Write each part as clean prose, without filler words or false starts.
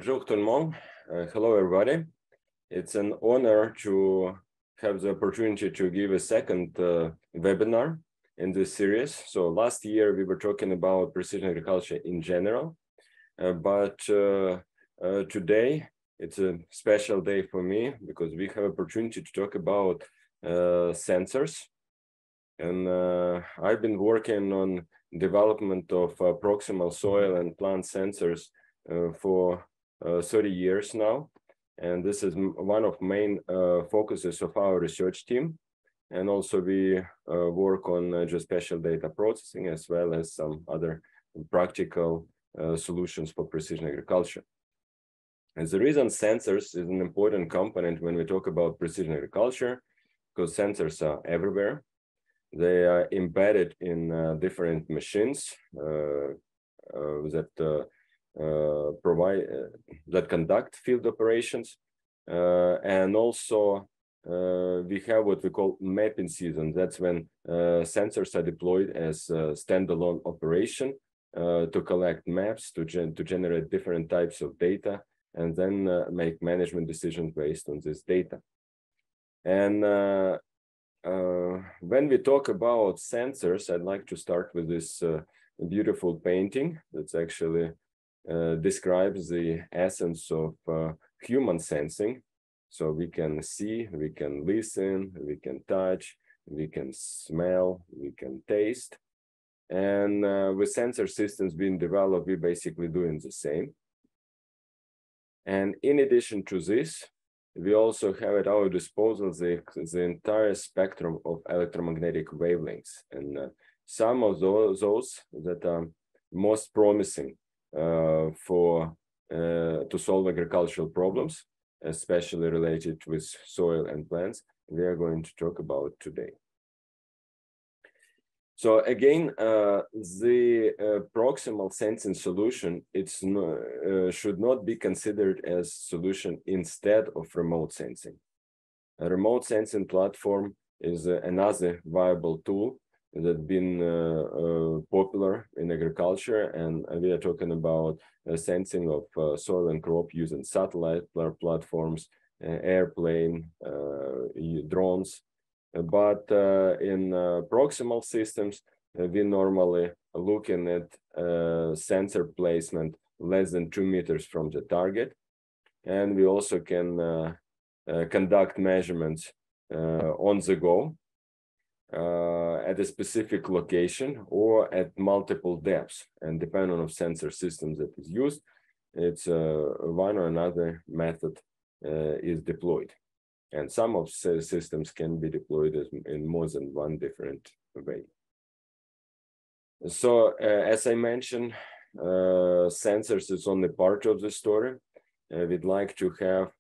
Bonjour tout le monde. Hello, everybody. It's an honor to have the opportunity to give a second webinar in this series. So last year we were talking about precision agriculture in general, but today it's a special day for me because we have opportunity to talk about sensors. And I've been working on development of proximal soil and plant sensors for 30 years now. And this is one of main focuses of our research team. And also we work on geospatial data processing as well as some other practical solutions for precision agriculture. And the reason sensors is an important component when we talk about precision agriculture, because sensors are everywhere. They are embedded in different machines that conduct field operations, and also we have what we call mapping season. That's when sensors are deployed as a standalone operation to collect maps, to generate different types of data, and then make management decisions based on this data. And when we talk about sensors, I'd like to start with this beautiful painting that's actually describes the essence of human sensing. So we can see, we can listen, we can touch, we can smell, we can taste. And with sensor systems being developed, we're basically doing the same. And in addition to this, we also have at our disposal the entire spectrum of electromagnetic wavelengths. And some of those that are most promising to solve agricultural problems, especially related with soil and plants, we are going to talk about today. So again, the proximal sensing solution, should not be considered as solution instead of remote sensing. A remote sensing platform is another viable tool that's been popular in agriculture, and we are talking about sensing of soil and crop using satellite platforms, airplane, drones. But in proximal systems, we normally looking at sensor placement less than 2 meters from the target. And we also can conduct measurements on the go at a specific location or at multiple depths. And depending on sensor systems that is used, it's one or another method is deployed. And some of systems can be deployed in more than one different way. So as I mentioned, sensors is only part of the story. We'd like to have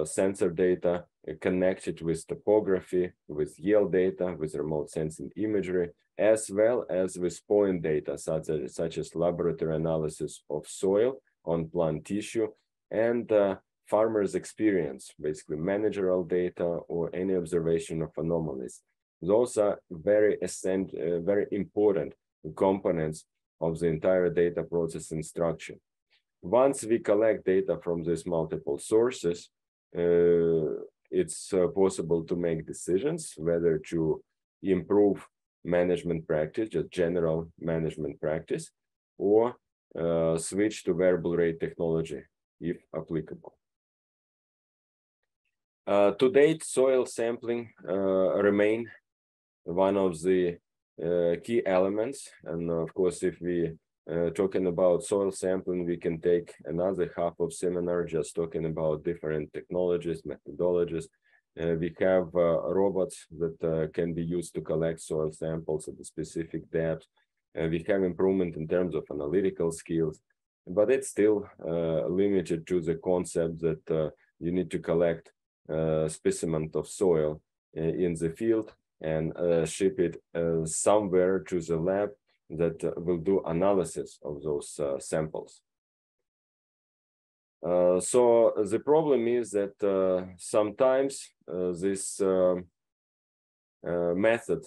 sensor data connected with topography, with yield data, with remote sensing imagery, as well as with point data, such as laboratory analysis of soil on plant tissue, and farmers' experience, basically managerial data or any observation of anomalies. Those are very important components of the entire data processing structure. Once we collect data from these multiple sources, it's possible to make decisions whether to improve management practice, just general management practice, or switch to variable rate technology if applicable. To date, soil sampling remain one of the key elements. And of course, if we talking about soil sampling, we can take another half of seminar just talking about different technologies, methodologies. We have robots that can be used to collect soil samples at a specific depth. We have improvement in terms of analytical skills, but it's still limited to the concept that you need to collect specimen of soil in the field and ship it somewhere to the lab that will do analysis of those samples. So the problem is that sometimes this method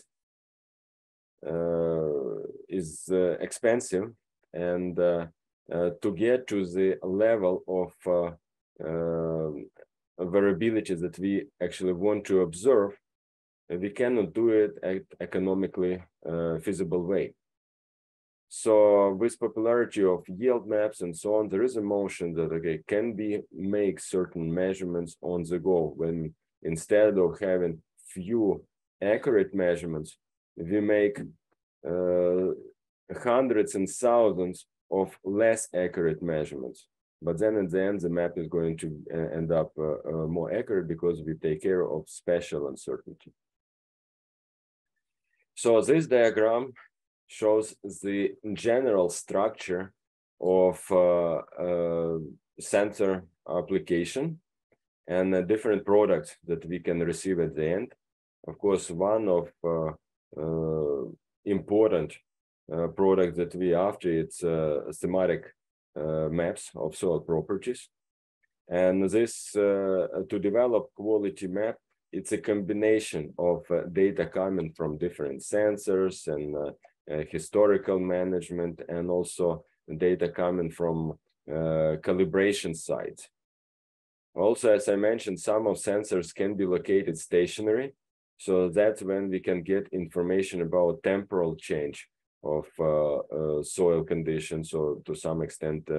is expensive, and to get to the level of variability that we actually want to observe, we cannot do it at economically feasible way. So with popularity of yield maps and so on, there is a motion that, okay, can we make certain measurements on the go when instead of having few accurate measurements, we make hundreds and thousands of less accurate measurements. But then at the end, the map is going to end up more accurate because we take care of special uncertainty. So this diagram shows the general structure of sensor application and different products that we can receive at the end. Of course, one of important products that we after, it's thematic maps of soil properties. And this, to develop quality map, it's a combination of data coming from different sensors and historical management, and also data coming from calibration sites. Also, as I mentioned, some of sensors can be located stationary. So that's when we can get information about temporal change of soil conditions, or to some extent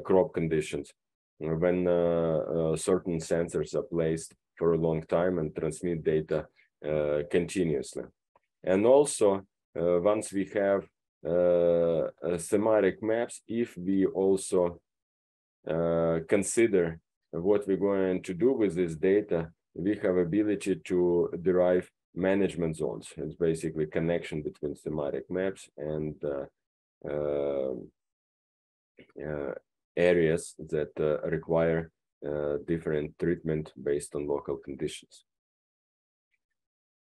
crop conditions, when certain sensors are placed for a long time and transmit data continuously. And also, once we have thematic maps, if we also consider what we're going to do with this data, we have ability to derive management zones. It's basically connection between thematic maps and areas that require different treatment based on local conditions.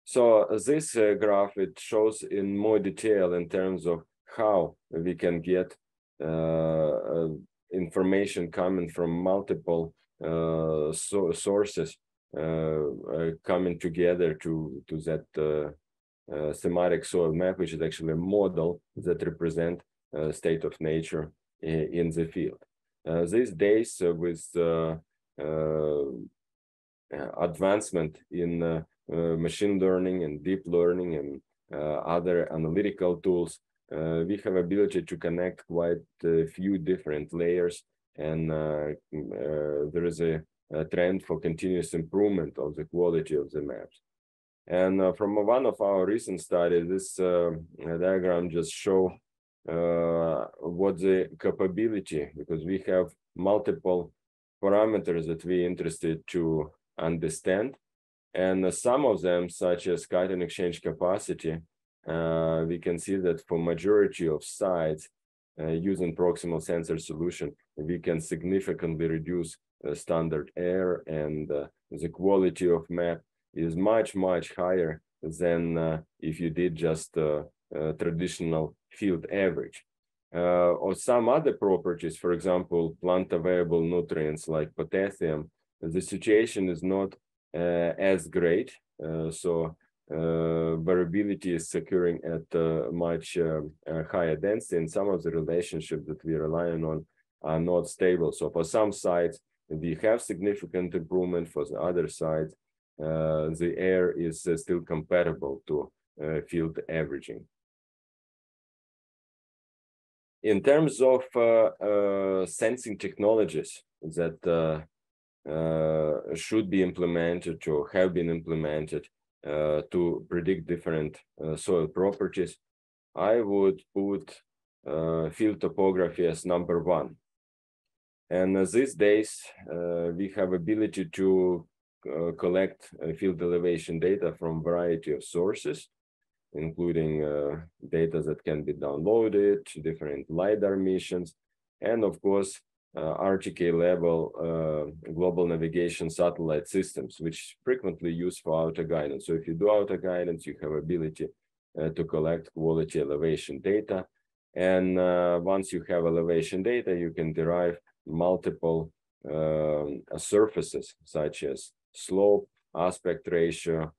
So this graph, it shows in more detail in terms of how we can get information coming from multiple sources coming together to that thematic soil map, which is actually a model that represent state of nature in the field. These days, with advancement in machine learning and deep learning and other analytical tools, we have ability to connect quite a few different layers, and there is a trend for continuous improvement of the quality of the maps. And from one of our recent studies, this diagram just show what the capability, because we have multiple parameters that we're interested to understand. And some of them, such as cation exchange capacity, we can see that for majority of sites using proximal sensor solution, we can significantly reduce standard error, and the quality of map is much, much higher than if you did just traditional field average. Or some other properties, for example, plant available nutrients like potassium, the situation is not as great. So variability is occurring at much higher density, and some of the relationships that we're relying on are not stable. So for some sites, we have significant improvement. For the other sites, the error is still compatible to field averaging. In terms of sensing technologies that should be implemented or have been implemented to predict different soil properties, I would put field topography as number one. And these days, we have ability to collect field elevation data from a variety of sources, including data that can be downloaded, different LiDAR missions, and of course, RTK level global navigation satellite systems, which frequently used for auto guidance. So if you do auto guidance, you have ability to collect quality elevation data. And once you have elevation data, you can derive multiple surfaces, such as slope, aspect ratio,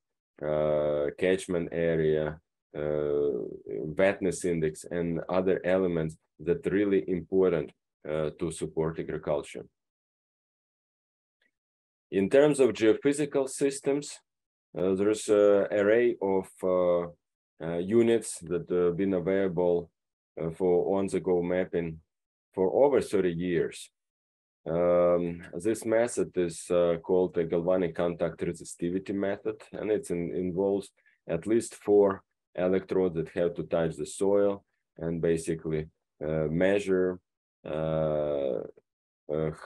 catchment area, wetness index, and other elements that are really important to support agriculture. In terms of geophysical systems, there's an array of units that have been available for on-the-go mapping for over 30 years. This method is called the galvanic contact resistivity method, and it involves at least 4 electrodes that have to touch the soil and basically measure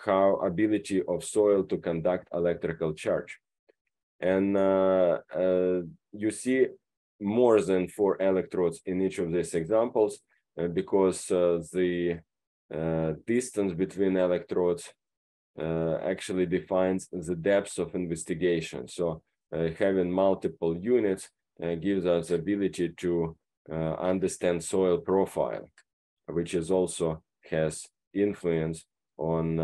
how ability of soil to conduct electrical charge. And you see more than 4 electrodes in each of these examples because the distance between electrodes actually defines the depth of investigation. So having multiple units gives us the ability to understand soil profile, which is also has influence on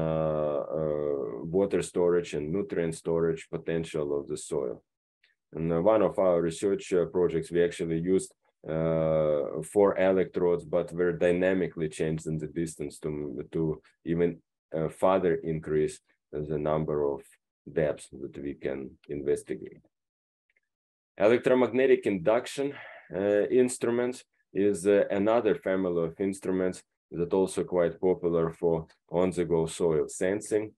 water storage and nutrient storage potential of the soil. And one of our research projects, we actually used 4 electrodes, but we're dynamically changing the distance to even further increase the number of depths that we can investigate. Electromagnetic induction instruments is another family of instruments that also quite popular for on-the-go soil sensing.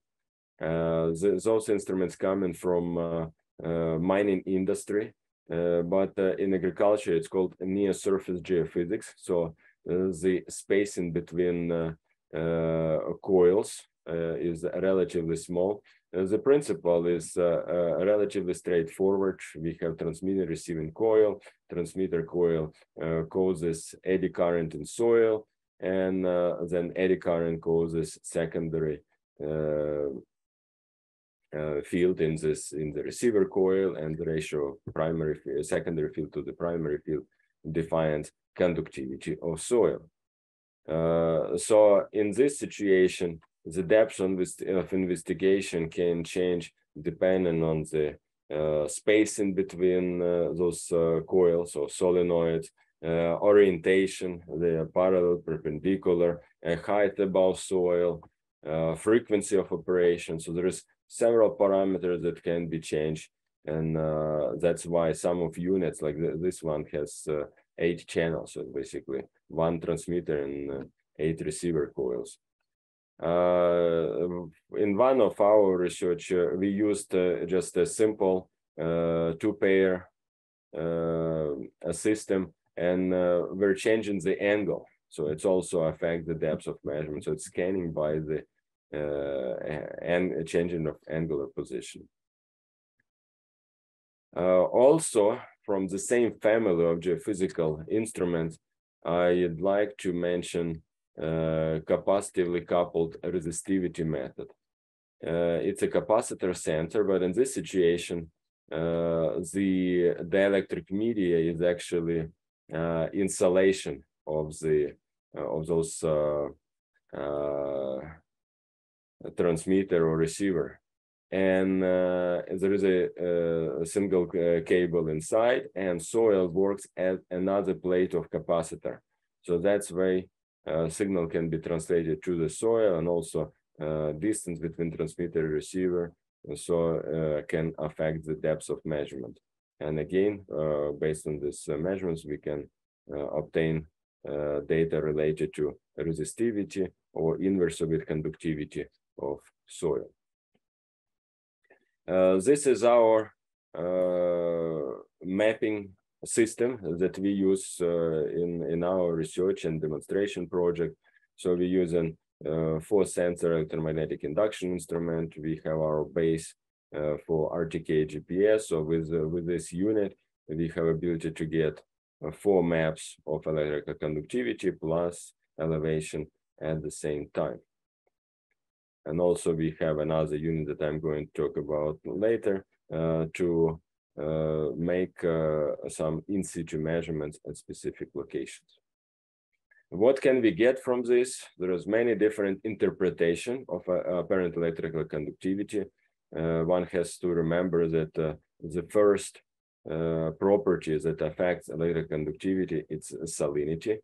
Those instruments coming from mining industry, but in agriculture it's called near-surface geophysics. So the spacing between coils is relatively small. The principle is relatively straightforward. We have transmitter receiving coil. Transmitter coil causes eddy current in soil, and then eddy current causes secondary field in the receiver coil, and the ratio of secondary field to the primary field defines conductivity of soil. So in this situation, the depth of investigation can change depending on the spacing between those coils or solenoids, orientation, they are parallel, perpendicular, height above soil, frequency of operation. So there is several parameters that can be changed, and that's why some of units like this one has 8 channels, so basically 1 transmitter and 8 receiver coils. In one of our research, we used just a simple 2-pair system, and we're changing the angle. So it's also affect the depth of measurement. So it's scanning by the and changing of angular position. Also, from the same family of geophysical instruments, I'd like to mention capacitively coupled resistivity method. It's a capacitor sensor, but in this situation, the dielectric media is actually insulation of those transmitter or receiver, and there is a single cable inside, and soil works as another plate of capacitor. So that's why signal can be translated to the soil, and also distance between transmitter and receiver, so can affect the depth of measurement. And again, based on these measurements, we can obtain data related to resistivity or inverse orbit conductivity of soil. This is our mapping system that we use in our research and demonstration project. So we use an 4-sensor electromagnetic induction instrument. We have our base for RTK GPS. So with this unit, we have ability to get 4 maps of electrical conductivity plus elevation at the same time. And also we have another unit that I'm going to talk about later to make some in situ measurements at specific locations. What can we get from this? There is many different interpretation of apparent electrical conductivity. One has to remember that the first property that affects electrical conductivity, it's salinity.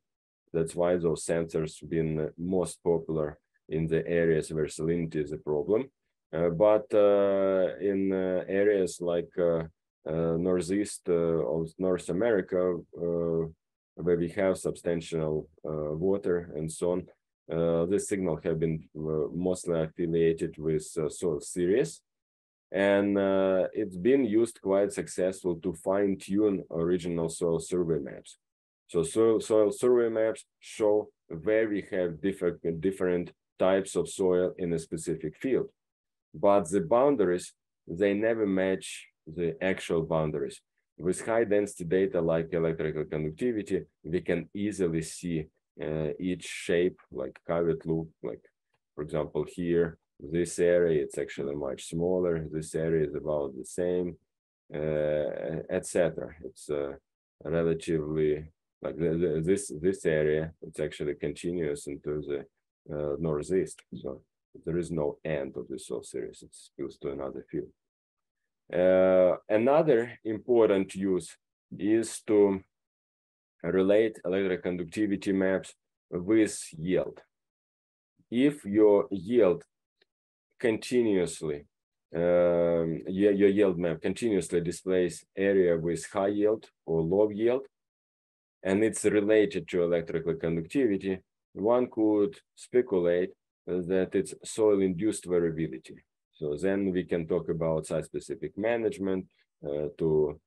That's why those sensors been most popular in the areas where salinity is a problem. But in areas like northeast of North America, where we have substantial water and so on, this signal have been mostly affiliated with soil series. And it's been used quite successful to fine-tune original soil survey maps. So soil survey maps show where we have different types of soil in a specific field. But the boundaries, they never match the actual boundaries. With high density data like electrical conductivity, we can easily see each shape, like curved loop, like for example here, this area, it's actually much smaller, this area is about the same, etc. It's relatively, like this area, it's actually continuous into the northeast. So there is no end of the soil series, it spills to another field. Another important use is to relate electroconductivity maps with yield. If your yield continuously, your yield map continuously displays area with high yield or low yield, and it's related to electrical conductivity, one could speculate that it's soil-induced variability. So then we can talk about site-specific management to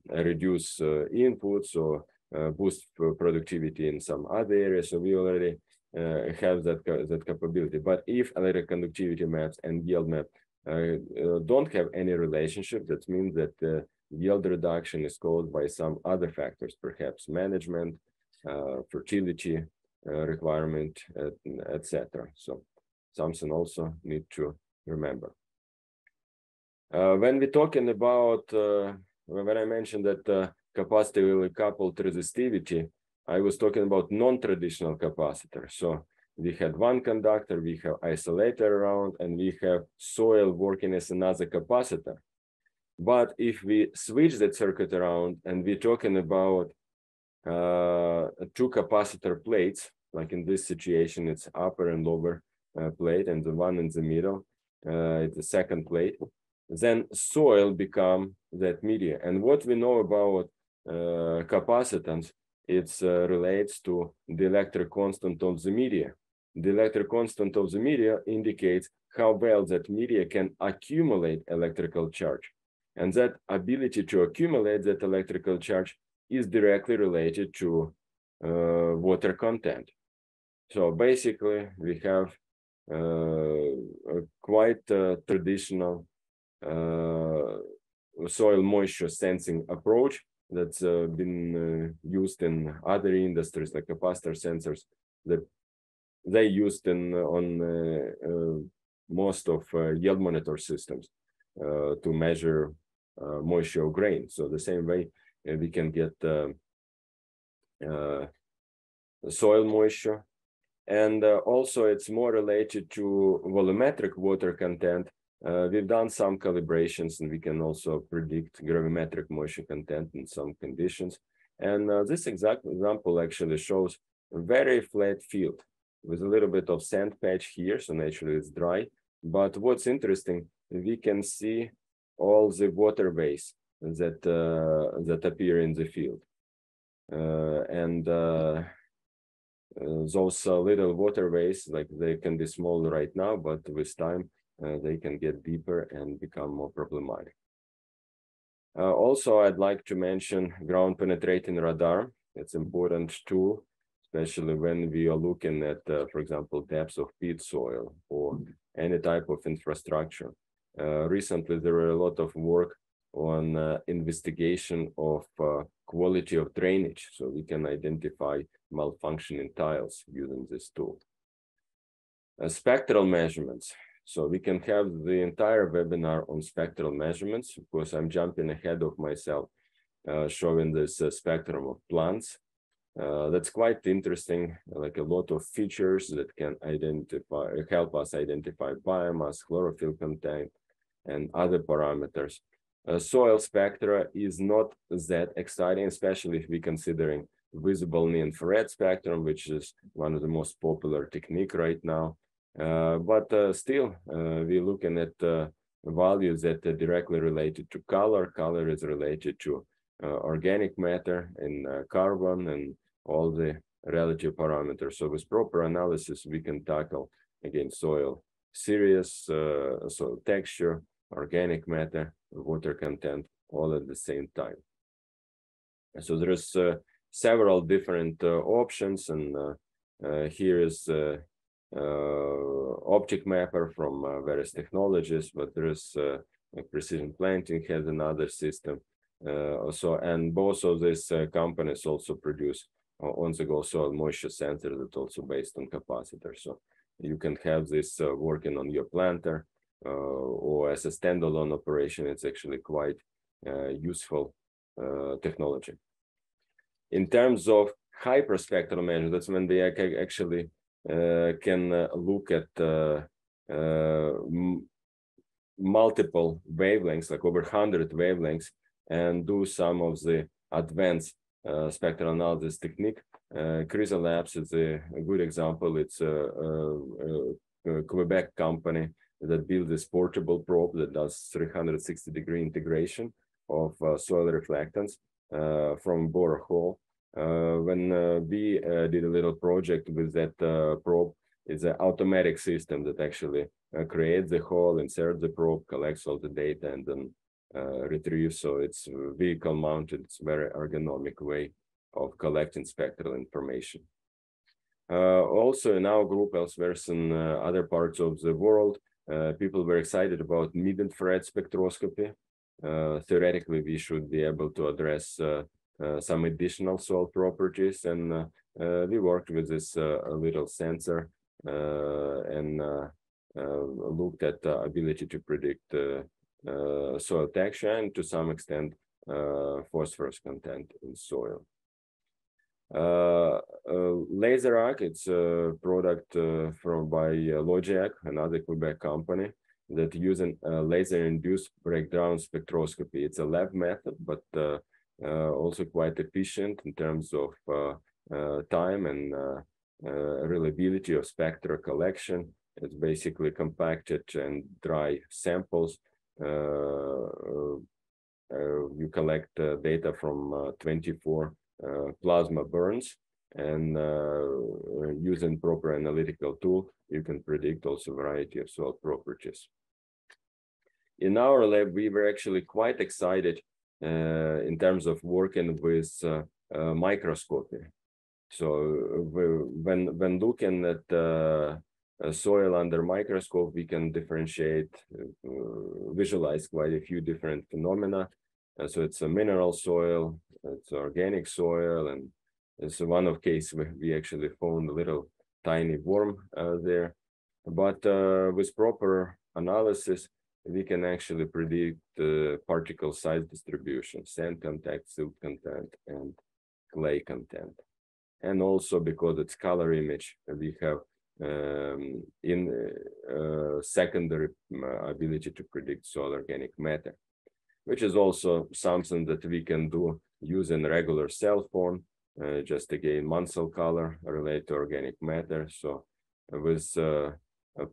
reduce inputs or boost productivity in some other areas. So we already have that capability. But if electroconductivity maps and yield map don't have any relationship, that means that yield reduction is caused by some other factors, perhaps management, fertility requirement, etc. So something also need to remember. When we're talking about, when I mentioned that capacity will coupled resistivity, I was talking about non-traditional capacitor. So we had one conductor, we have isolator around, and we have soil working as another capacitor. But if we switch that circuit around and we're talking about two capacitor plates, like in this situation, it's upper and lower plate, and the one in the middle, it's the second plate, then soil become that media. And what we know about capacitance, it relates to the electric constant of the media. The electric constant of the media indicates how well that media can accumulate electrical charge. And that ability to accumulate that electrical charge is directly related to water content. So basically, we have a quite traditional soil moisture sensing approach that's been used in other industries like capacitor sensors that they used on most of yield monitor systems to measure moisture of grain. So the same way we can get soil moisture. And also it's more related to volumetric water content. We've done some calibrations and we can also predict gravimetric moisture content in some conditions. And this exact example actually shows a very flat field with a little bit of sand patch here. So naturally it's dry. But what's interesting, we can see all the waterways that, that appear in the field. Those little waterways, like they can be small right now, but with time, they can get deeper and become more problematic. Also, I'd like to mention ground penetrating radar. It's important tool, especially when we are looking at, for example, depths of peat soil or any type of infrastructure. Recently, there were a lot of work on investigation of quality of drainage, so we can identify malfunctioning tiles using this tool. Spectral measurements. So we can have the entire webinar on spectral measurements. Of course, I'm jumping ahead of myself, showing this spectrum of plants. That's quite interesting, like a lot of features that can help us identify biomass, chlorophyll content, and other parameters. Soil spectra is not that exciting, especially if we're considering visible near-infrared spectrum, which is one of the most popular technique right now. But still, we're looking at values that are directly related to color. Color is related to organic matter and carbon and all the relative parameters. So with proper analysis, we can tackle, again, soil series, soil texture, organic matter, water content, all at the same time. So there's several different options, and here is object mapper from various technologies, but there's precision planting has another system. And both of these companies also produce on-the-go soil moisture sensor that's also based on capacitor. So you can have this working on your planter or as a standalone operation. It's actually quite useful technology. In terms of hyperspectral measure, that's when they actually can look at multiple wavelengths, like over 100 wavelengths, and do some of the advanced spectral analysis technique. Crystal Labs is a good example. It's a Quebec company that built this portable probe that does 360-degree integration of soil reflectance from borehole. When we did a little project with that probe, it's an automatic system that actually creates the hole, inserts the probe, collects all the data, and then retrieves. So it's vehicle mounted. It's a very ergonomic way of collecting spectral information. Also in our group, elsewhere in other parts of the world, people were excited about mid-infrared spectroscopy. Theoretically, we should be able to address some additional soil properties, and we worked with this little sensor and looked at the ability to predict soil texture and to some extent phosphorus content in soil. LaserArc, it's a product by Logiac, another Quebec company, that using laser-induced breakdown spectroscopy. It's a lab method, but also quite efficient in terms of time and reliability of spectral collection. It's basically compacted and dry samples. You collect data from 24 plasma burns, and using proper analytical tool, you can predict also a variety of soil properties. In our lab, we were actually quite excited in terms of working with microscopy. So when looking at soil under microscope, we can differentiate, visualize quite a few different phenomena. So it's a mineral soil, it's organic soil, and it's one of case where we actually found a little tiny worm there. But with proper analysis, we can actually predict particle size distribution, sand content, silt content, and clay content. And also because it's color image, we have secondary ability to predict soil organic matter, which is also something that we can do using regular cell phone, just again, Munsell color related to organic matter. So with a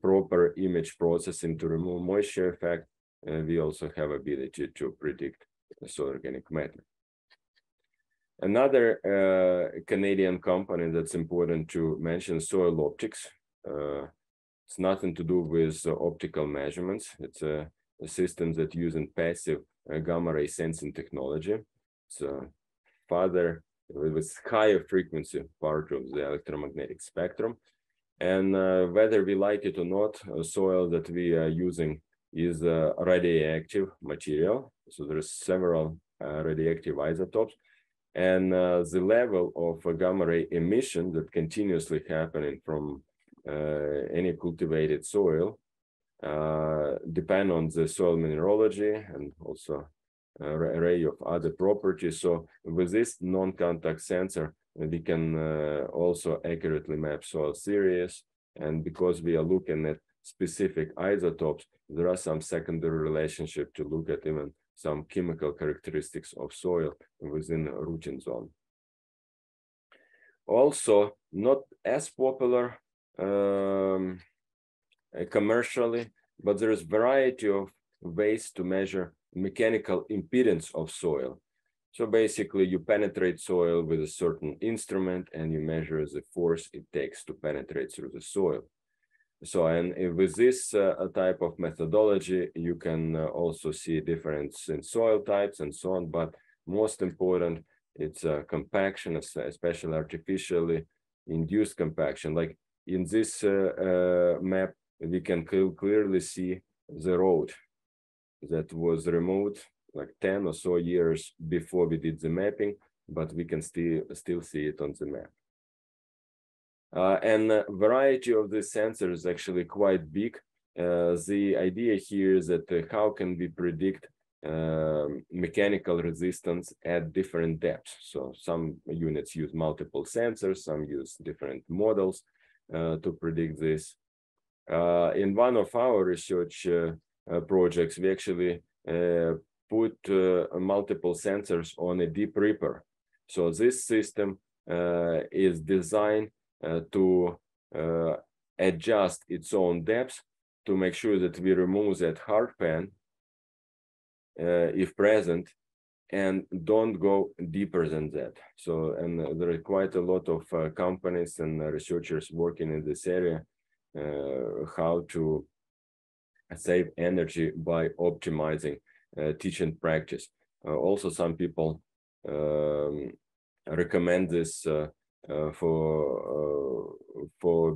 proper image processing to remove moisture effect, we also have ability to predict soil organic matter. Another Canadian company that's important to mention, Soil Optics. It's nothing to do with optical measurements. It's a system that using passive gamma ray sensing technology. So further with higher frequency part of the electromagnetic spectrum. And whether we like it or not, soil that we are using is a radioactive material. So there's several radioactive isotopes. And the level of gamma ray emission that continuously happening from any cultivated soil depend on the soil mineralogy and also array of other properties. So with this non-contact sensor, we can also accurately map soil series. And because we are looking at specific isotopes, there are some secondary relationship to look at even some chemical characteristics of soil within a routing zone. Also, not as popular commercially, but there is variety of ways to measure mechanical impedance of soil. So basically, you penetrate soil with a certain instrument and you measure the force it takes to penetrate through the soil. So, and with this type of methodology, you can also see a difference in soil types and so on. But most important, it's compaction, especially artificially induced compaction. Like in this map, we can clearly see the road that was removed like 10 or so years before we did the mapping, but we can still see it on the map. And the variety of these sensors is actually quite big. The idea here is that how can we predict mechanical resistance at different depths? So some units use multiple sensors, some use different models to predict this. In one of our research projects, we actually put multiple sensors on a deep ripper. So this system is designed to adjust its own depth to make sure that we remove that hard pan if present and don't go deeper than that. So, and there are quite a lot of companies and researchers working in this area, how to save energy by optimizing teach and practice. Also, some people recommend this for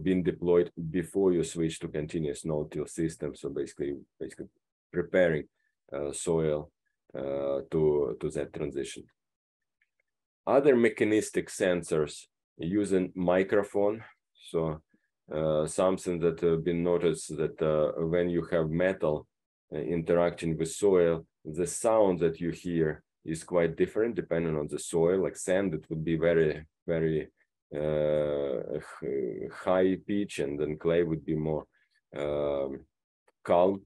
being deployed before you switch to continuous no-till system. So basically preparing soil to that transition. Other mechanistic sensors using microphone. So something that been noticed that when you have metal interacting with soil, the sound that you hear is quite different depending on the soil. Like sand, it would be very, very high pitch, and then clay would be more calm.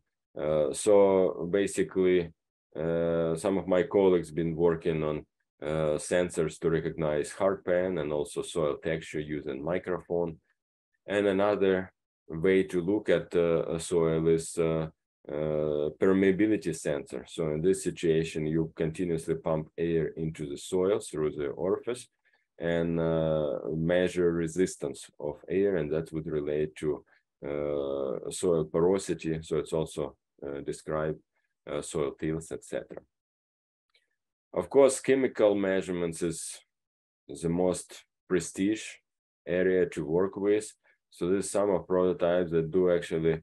So basically, some of my colleagues been working on sensors to recognize hard pan and also soil texture using microphone. And another way to look at soil is permeability sensor. So in this situation, you continuously pump air into the soil through the orifice and measure resistance of air, and that would relate to soil porosity. So it's also describe soil tilth, etc. Of course, chemical measurements is the most prestige area to work with. So there's some of prototypes that do actually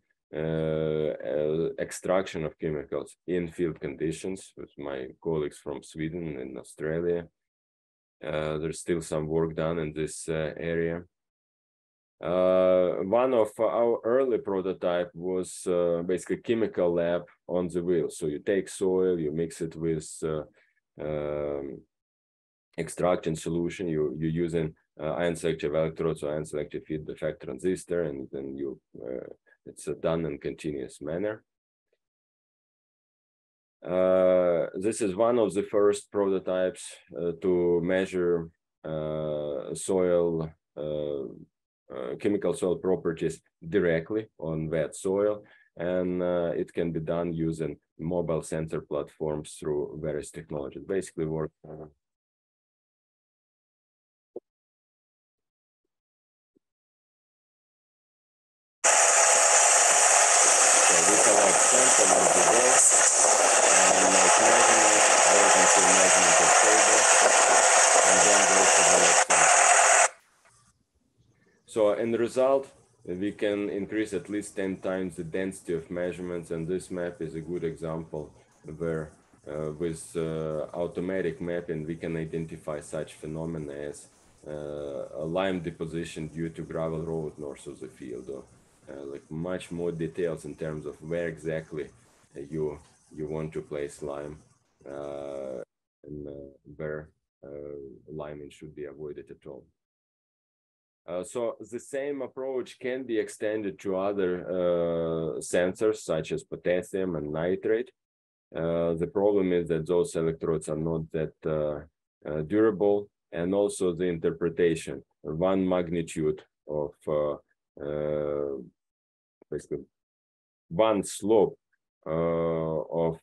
extraction of chemicals in field conditions with my colleagues from Sweden and Australia. There's still some work done in this area. One of our early prototype was basically chemical lab on the wheel. So you take soil, you mix it with extraction solution, you're using ion selective electrodes or ion selective feed effect transistor, and then you it's done in continuous manner. This is one of the first prototypes to measure soil chemical soil properties directly on wet soil, and it can be done using mobile sensor platforms through various technologies. Basically work So in the result, we can increase at least 10 times the density of measurements, and this map is a good example where with automatic mapping, we can identify such phenomena as a lime deposition due to gravel road north of the field, or like much more details in terms of where exactly you want to place lime and where liming should be avoided at all. So the same approach can be extended to other sensors such as potassium and nitrate. The problem is that those electrodes are not that durable, and also the interpretation one magnitude of basically one slope of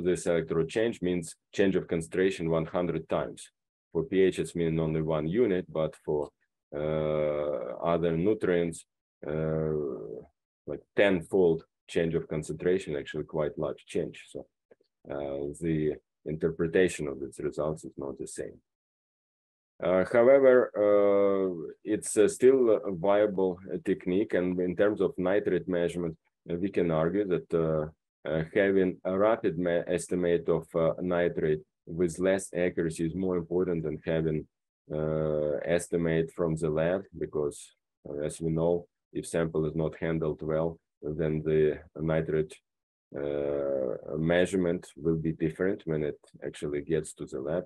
this electrode change means change of concentration 100 times. For pH, it's mean only 1 unit, but for other nutrients, like 10-fold change of concentration, actually quite large change. So the interpretation of these results is not the same. However, it's still a viable technique, and in terms of nitrate measurement, we can argue that having a rapid estimate of nitrate with less accuracy is more important than having estimate from the lab, because as we know, if sample is not handled well, then the nitrate measurement will be different when it actually gets to the lab.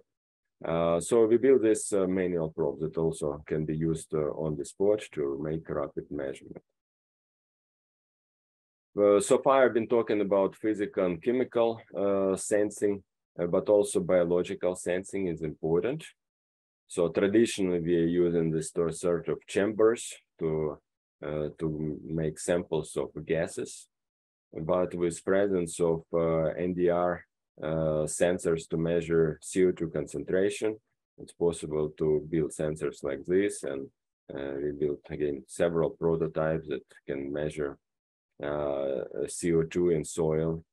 So we build this manual probe that also can be used on the spot to make rapid measurement. So far, I've been talking about physical and chemical sensing, but also biological sensing is important. So traditionally, we are using this sort of chambers to make samples of gases, but with presence of NDR sensors to measure CO2 concentration, it's possible to build sensors like this, and we built again several prototypes that can measure CO2 in soil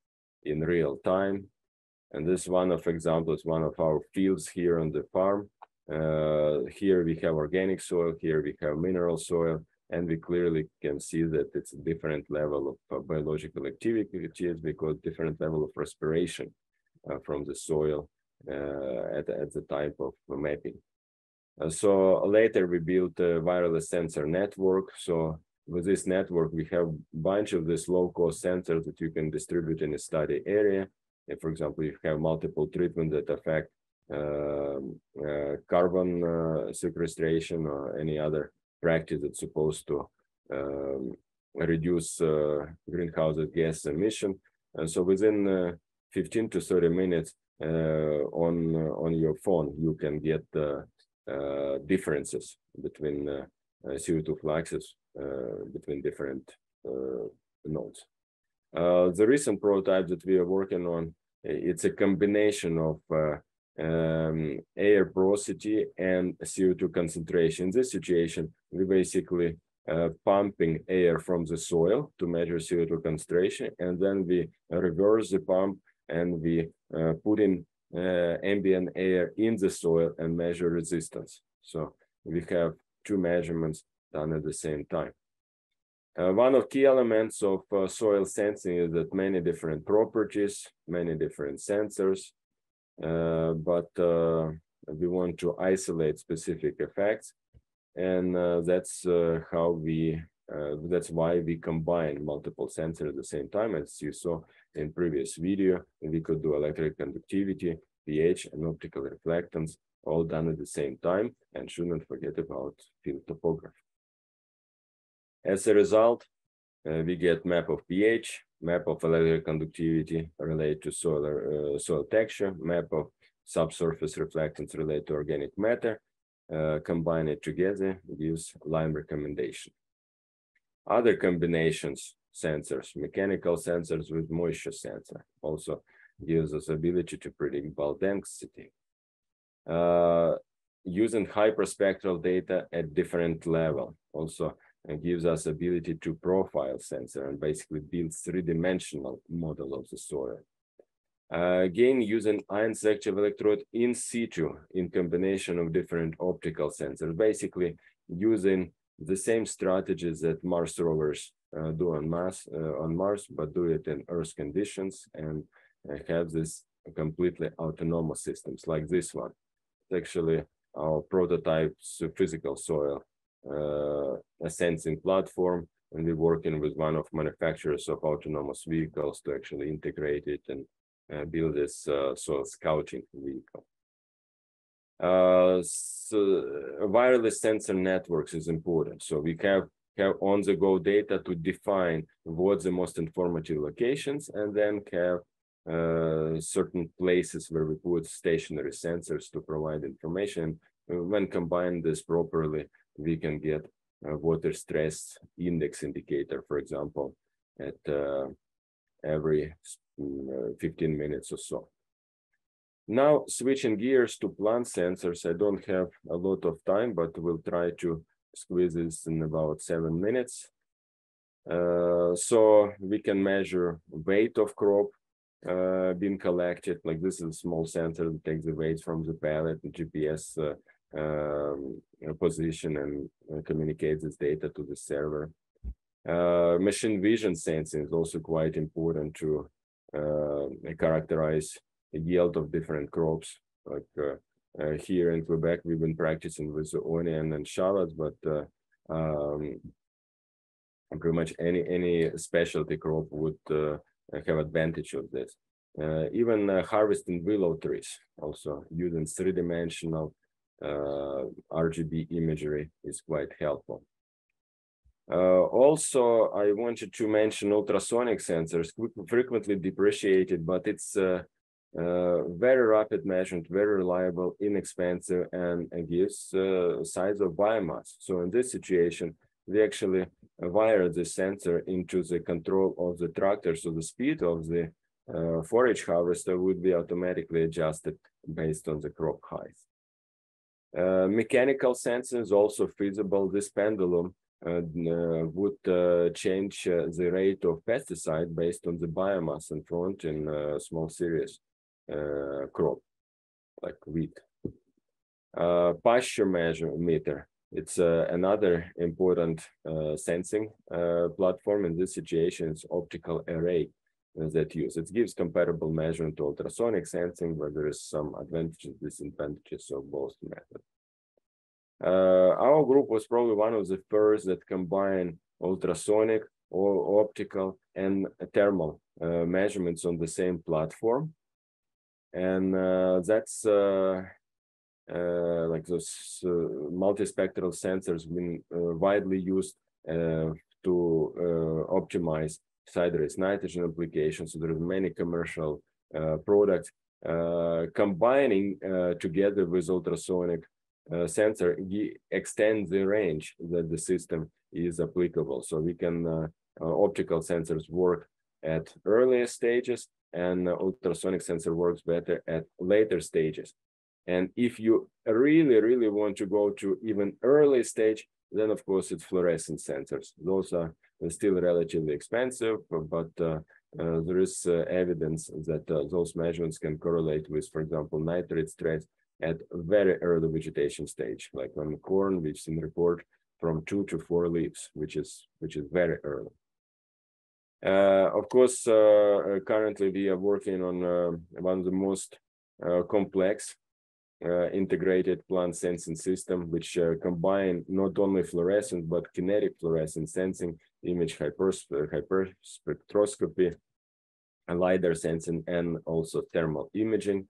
in real time. And this one of examples, one of our fields here on the farm. Here we have organic soil, here we have mineral soil, and we clearly can see that it's a different level of biological activity because different level of respiration from the soil at the type of mapping. So later we built a wireless sensor network. So with this network, we have a bunch of these low-cost sensors that you can distribute in a study area. If, for example, you have multiple treatments that affect carbon sequestration or any other practice that's supposed to reduce greenhouse gas emission. And so within 15 to 30 minutes on your phone, you can get the differences between CO2 fluxes between different nodes. The recent prototype that we are working on, it's a combination of air porosity and CO2 concentration. In this situation, we basically pumping air from the soil to measure CO2 concentration, and then we reverse the pump and we put in ambient air in the soil and measure resistance. So we have two measurements done at the same time. One of key elements of soil sensing is that many different properties, many different sensors, but we want to isolate specific effects, and that's why we combine multiple sensors at the same time. As you saw in previous video, we could do electric conductivity, pH, and optical reflectance, all done at the same time, and shouldn't forget about field topography. As a result, we get map of pH, map of electric conductivity related to soil texture, map of subsurface reflectance related to organic matter. Combine it together gives line recommendation. Other combinations, sensors, mechanical sensors with moisture sensor, also gives us ability to predict bulk density. Using hyperspectral data at different level also gives us ability to profile sensor and basically build three-dimensional model of the soil. Again, using ion selective electrode in situ in combination of different optical sensors, basically using the same strategies that Mars rovers do on Mars, but do it in Earth conditions and have this completely autonomous systems like this one. It's actually our prototype physical soil a sensing platform, and we're working with one of manufacturers of autonomous vehicles to actually integrate it and build this soil scouting vehicle. So wireless sensor networks is important. So we have on-the-go data to define what's the most informative locations, and then have certain places where we put stationary sensors to provide information. When combined this properly, we can get a water stress index indicator, for example, at every 15 minutes or so. Now, switching gears to plant sensors, I don't have a lot of time, but we'll try to squeeze this in about 7 minutes. So we can measure weight of crop being collected. Like this is a small sensor that takes the weight from the pallet, the GPS position, and communicates this data to the server. Machine vision sensing is also quite important to characterize the yield of different crops. Like here in Quebec, we've been practicing with the onion and shallots, but pretty much any specialty crop would have advantage of this. Even harvesting willow trees, also using three-dimensional RGB imagery is quite helpful. Also, I wanted to mention ultrasonic sensors, frequently depreciated, but it's very rapid measurement, very reliable, inexpensive, and gives size of biomass. So in this situation, we actually wire the sensor into the control of the tractor, so the speed of the forage harvester would be automatically adjusted based on the crop height. Mechanical sensing is also feasible. This pendulum would change the rate of pesticide based on the biomass in front in a small series crop, like wheat. Pasture meter. It's another important sensing platform. In this situation, it's optical array that use. It gives comparable measurement to ultrasonic sensing, but there is some advantages, disadvantages of both methods. Our group was probably one of the first that combined ultrasonic or optical and thermal measurements on the same platform. And that's like those multispectral sensors been widely used to optimize siderace nitrogen applications. So there are many commercial products combining together with ultrasonic sensor extend the range that the system is applicable. So we can optical sensors work at earlier stages, and ultrasonic sensor works better at later stages. And if you really want to go to even early stage, then of course it's fluorescent sensors. Those are still relatively expensive, but there is evidence that those measurements can correlate with, for example, nitrate stress at very early vegetation stage, like on corn, we've seen report from 2 to 4 leaves, which is very early. Of course, currently we are working on one of the most complex integrated plant sensing system, which combine not only fluorescent but kinetic fluorescent sensing, image hyperspectroscopy, LiDAR sensing, and also thermal imaging.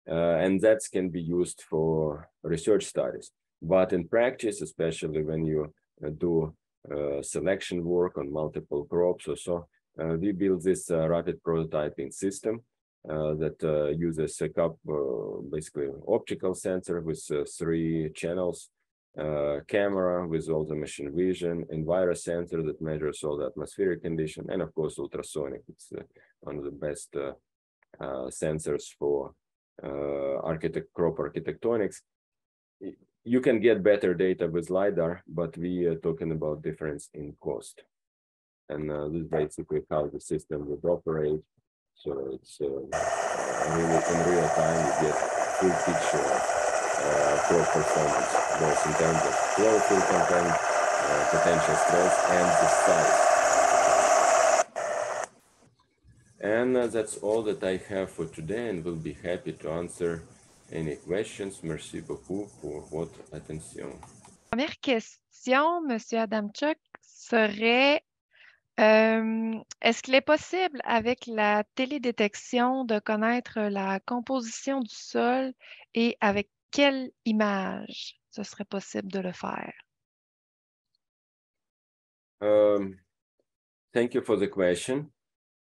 And that can be used for research studies. But in practice, especially when you do selection work on multiple crops or so, we build this rapid prototyping system that uses a basically optical sensor with 3 channels, camera with all the machine vision, enviro sensor that measures all the atmospheric condition, and of course ultrasonic. It's one of the best sensors for crop architectonics. You can get better data with LiDAR, but we are talking about difference in cost. And this is basically how the system would operate. So it's really in real time you get full picture of crop performance, both in terms of chlorophyll content, potential stress, and the size. And that's all that I have for today, and will be happy to answer any questions. Merci beaucoup pour votre attention. Première question, Monsieur Adamchuk, serait est-ce qu'il est possible avec la télédétection de connaître la composition du sol et avec quelle image ce serait possible de le faire? Thank you for the question.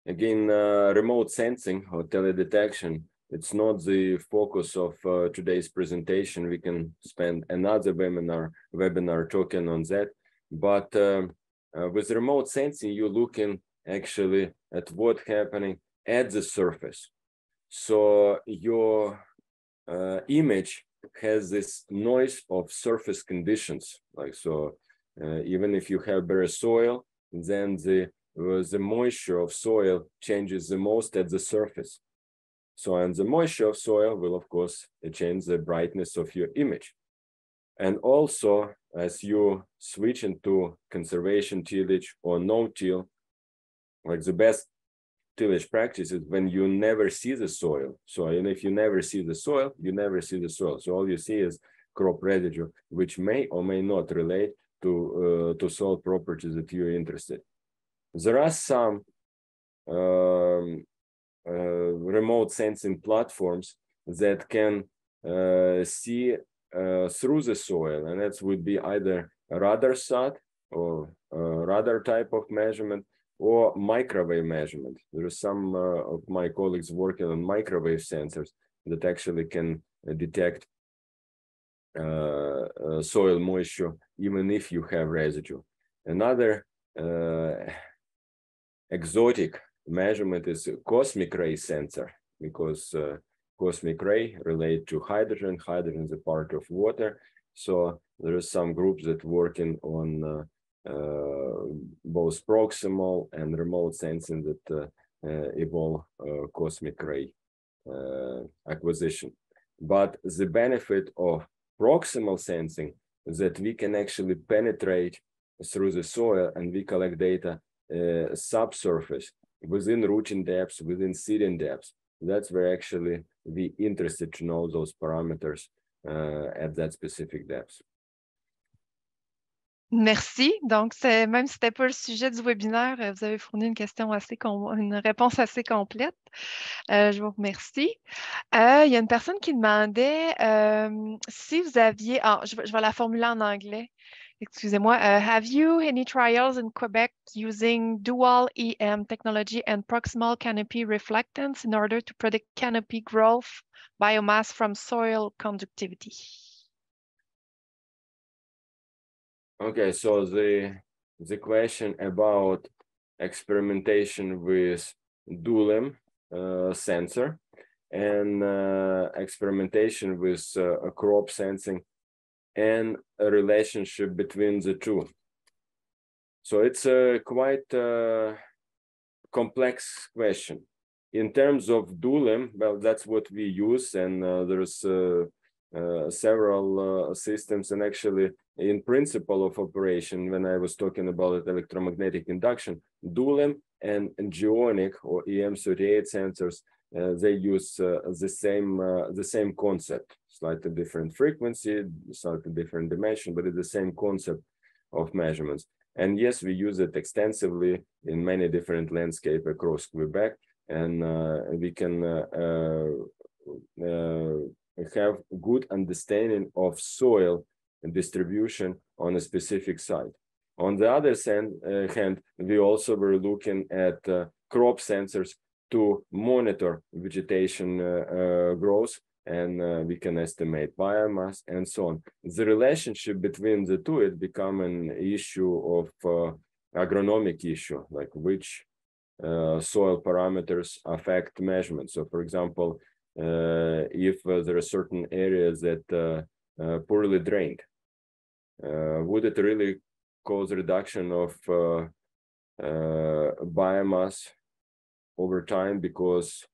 Again, remote sensing or teledetection it's not the focus of today's presentation. We can spend another webinar talking on that. But with remote sensing, you're looking actually at what's happening at the surface. So your image has this noise of surface conditions. Like so, even if you have bare soil, then the moisture of soil changes the most at the surface. So, and the moisture of soil will, of course, change the brightness of your image. And also, as you switch into conservation tillage or no-till, like the best tillage practice is when you never see the soil. So, and if you never see the soil, you never see the soil. So all you see is crop residue, which may or may not relate to soil properties that you're interested. There are some remote sensing platforms that can see through the soil, and that would be either a radar sat or radar type of measurement or microwave measurement. There are some of my colleagues working on microwave sensors that actually can detect soil moisture even if you have residue. Another exotic measurement is a cosmic ray sensor, because cosmic ray relate to hydrogen. Hydrogen is a part of water. So there are some groups that working on both proximal and remote sensing that involve cosmic ray acquisition. But the benefit of proximal sensing is that we can actually penetrate through the soil and we collect data subsurface, within rooting depths, within seeding depths. That's where actually we interested to know those parameters at that specific depth. Merci. Donc, même si ce n'était pas le sujet du webinaire, vous avez fourni une réponse assez complète. Je vous remercie. Il y a une personne qui demandait si vous aviez... je vais la formuler en anglais. Excusez-moi. Have you any trials in Quebec using dual EM technology and proximal canopy reflectance in order to predict canopy growth biomass from soil conductivity? Okay, so the question about experimentation with dual sensor and experimentation with crop sensing and a relationship between the two. So it's a quite complex question. In terms of dual, well, that's what we use, and there's several systems, and actually in principle of operation, when I was talking about electromagnetic induction, dual and geonic or EM38 sensors, they use the same concept, slightly different frequency, slightly different dimension, but it's the same concept of measurements. And yes, we use it extensively in many different landscapes across Quebec, and we can have good understanding of soil distribution on a specific site. On the other hand, we also were looking at crop sensors to monitor vegetation growth, and we can estimate biomass and so on. The relationship between the two, it become an issue of agronomic issue, like which soil parameters affect measurements. So for example, if there are certain areas that poorly drained, would it really cause reduction of biomass over time because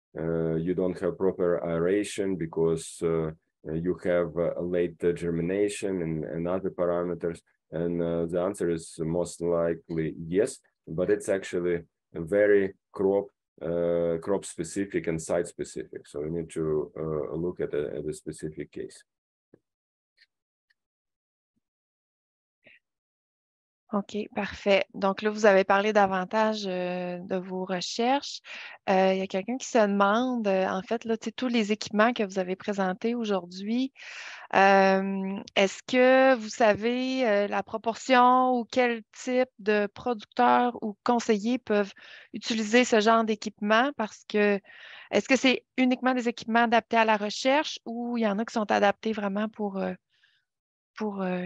you don't have proper aeration, because you have a late germination and other parameters? And the answer is most likely yes, but it's actually a very crop specific and site specific. So we need to look at a specific case. OK, parfait. Donc là, vous avez parlé davantage de vos recherches. Il y a quelqu'un qui se demande, en fait, là, tous les équipements que vous avez présentés aujourd'hui, est-ce que vous savez la proportion ou quel type de producteurs ou conseillers peuvent utiliser ce genre d'équipement? Parce que est-ce que c'est uniquement des équipements adaptés à la recherche ou il y en a qui sont adaptés vraiment pour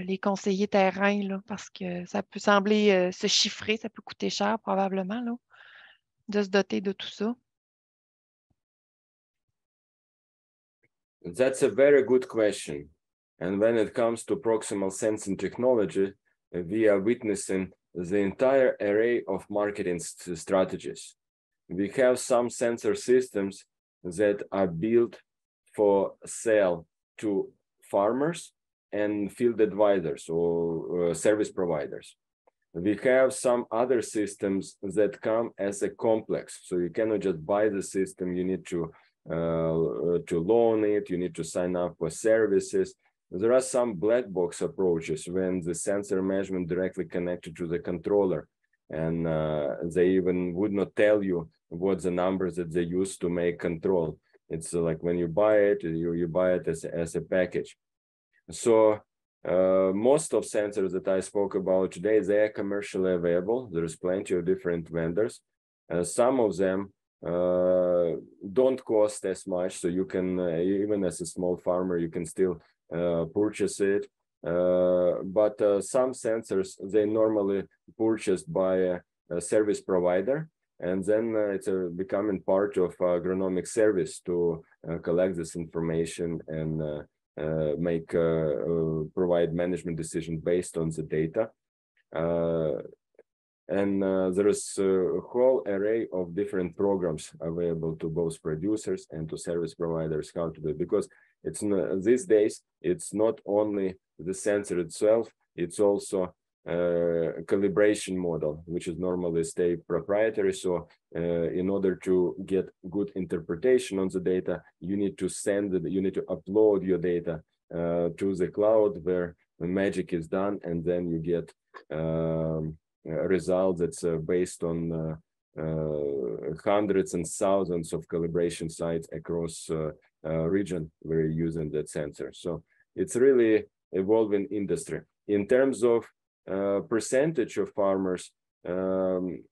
les conseillers terrain, là, parce que ça peut sembler se chiffrer, ça peut coûter cher probablement, là, de se doter de tout ça. That's a very good question. And when it comes to proximal sensing technology, we are witnessing the entire array of marketing strategies. We have some sensor systems that are built for sale to farmers and field advisors or service providers. We have some other systems that come as a complex. So you cannot just buy the system, you need to loan it, you need to sign up for services. There are some black box approaches when the sensor measurement directly connected to the controller, and they even would not tell you what the numbers that they use to make control. It's like when you buy it, you buy it as a package. So most of sensors that I spoke about today, they are commercially available. There's plenty of different vendors. Some of them don't cost as much, so you can even as a small farmer you can still purchase it, but some sensors they normally purchased by a service provider, and then it's becoming part of agronomic service to collect this information and provide management decisions based on the data. And there is a whole array of different programs available to both producers and to service providers how to do it, because it's these days it's not only the sensor itself, it's also calibration model, which is normally stay proprietary. So in order to get good interpretation on the data, you need to you need to upload your data to the cloud where the magic is done, and then you get result that's based on hundreds and thousands of calibration sites across region where you're using that sensor. So it's really evolving industry. In terms of percentage of farmers, the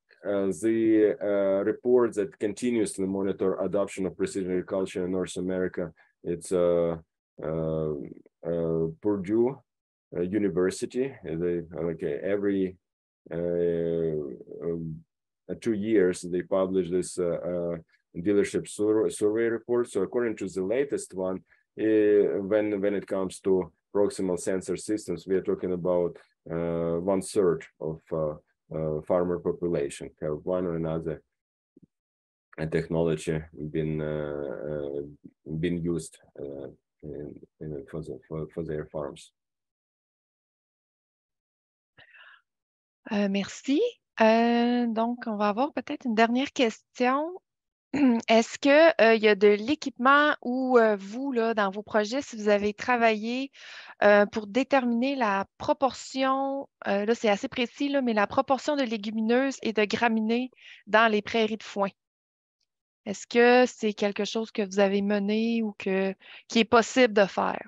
report that continuously monitor adoption of precision agriculture in North America, it's Purdue University. They like every 2 years they publish this dealership survey report. So according to the latest one, when it comes to proximal sensor systems, we are talking about 1/3 of farmer population have one or another technology been used for their farms. Merci. Donc, on va avoir peut-être une dernière question. Est-ce qu'il y a de l'équipement ou vous, là, dans vos projets, si vous avez travaillé pour déterminer la proportion, là c'est assez précis, là, mais la proportion de légumineuses et de graminées dans les prairies de foin? Est-ce que c'est quelque chose que vous avez mené ou qui est possible de faire?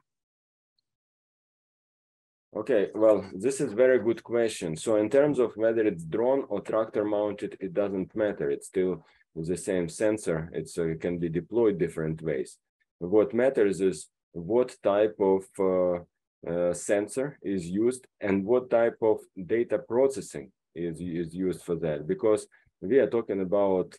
Okay, well, this is a very good question. So in terms of whether it's drone or tractor mounted, it doesn't matter. It's still the same sensor. It can be deployed different ways. What matters is what type of sensor is used and what type of data processing is used for that. Because we are talking about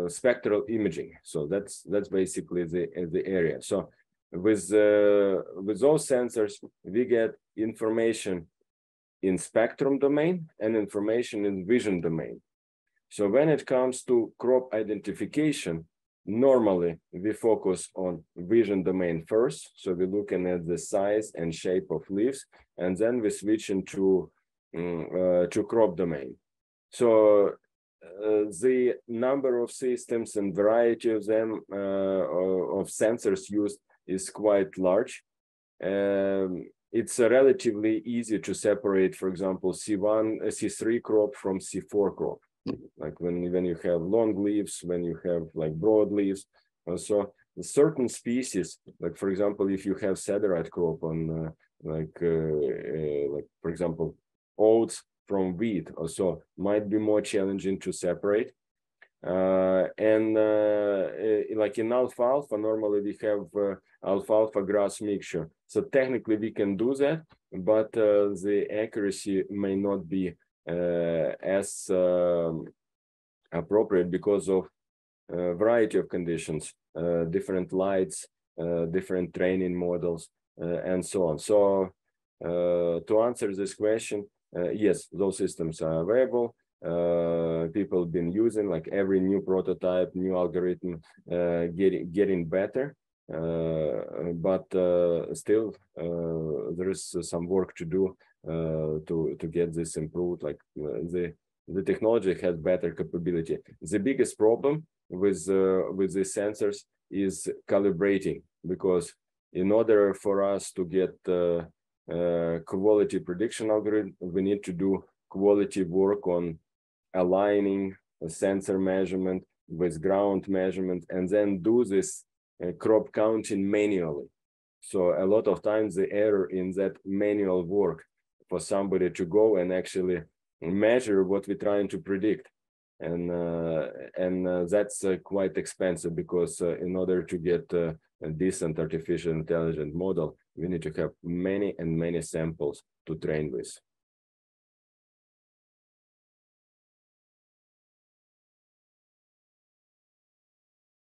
spectral imaging. So that's basically the area. So with those sensors, we get information in spectrum domain and information in vision domain. So when it comes to crop identification, normally we focus on vision domain first. So we're looking at the size and shape of leaves, and then we switch into to crop domain. So the number of systems and variety of them of sensors used is quite large. it's relatively easy to separate, for example, C3 crop from C4 crop. Like when you have long leaves, when you have like broad leaves. So certain species, like for example, if you have satellite crop on like for example, oats from wheat or so, might be more challenging to separate. Like in alfalfa, normally we have alfalfa grass mixture. So technically we can do that, but the accuracy may not be as appropriate because of variety of conditions, different lights, different training models, and so on. So to answer this question, yes, those systems are available. People have been using, like every new prototype, new algorithm, getting better, but still there is some work to do to get this improved. Like the technology has better capability. The biggest problem with the sensors is calibrating, because in order for us to get quality prediction algorithm, we need to do quality work on aligning a sensor measurement with ground measurement, and then do this crop counting manually. So a lot of times the error in that manual work for somebody to go and actually measure what we're trying to predict. And that's quite expensive, because in order to get a decent artificial intelligence model, we need to have many and many samples to train with.